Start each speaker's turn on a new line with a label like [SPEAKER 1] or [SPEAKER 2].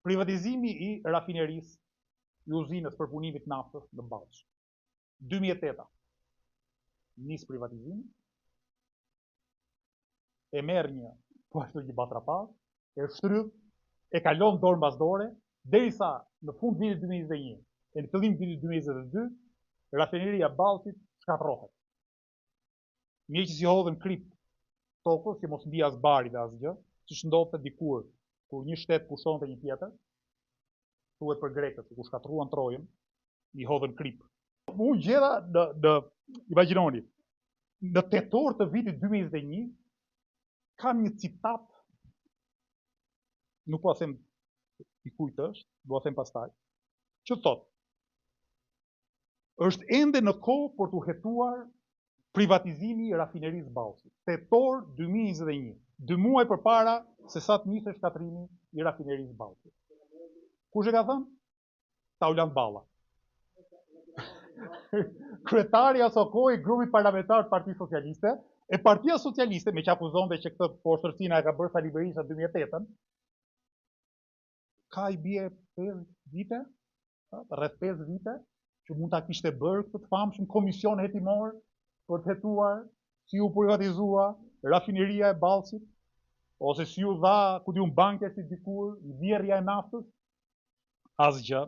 [SPEAKER 1] Privatizimi i rafinerisë i uzinës përpunimit naftës në Ballç. 2008 nis privatizimi, e merr një batrapaz, e shtrydh, e kalon dorë mbas dore, derisa në fund vitit 2021 e në fillim vitit 2022, rafineria e Ballçit shkatërrohet. Mjeqët si hodhen krip tokës, që mos mbi as bari dhe asgjë, siç ndodhte dikur kur një shtet pushonte një tjetër, thuhet për grekët, kur shkatruan Trojën, i hodhen krip. Unë gjeda imagjinoni, në tetor të vitit 2021, kam një citat, nuk po a them i kujt është, do a them pastaj, që thot, është ende në kohë për të hetuar privatizimi i rafinerisë Ballçit. Tetor 2021, 2 muaj përpara se sa të nisej shkatrimi i rafinerisë Ballçit. Kush e ka thënë? Tauland Balla. Kryetari aso kohë i grupit parlamentar të Partisë Socialiste, e Partia Socialiste, me që akuzonte që këtë poshtërtina e ka bërë Sali Berisha 2008-ën, ka i bie 5 vite, rreth 5 vite, që mund ta kishte bërë këtë famshëm komision hetimor për të hetuar si u privatizua rafineria e Ballçit, ose si u dha, ku diun, banke si dikur, dhjerrja e naftës, asgjë.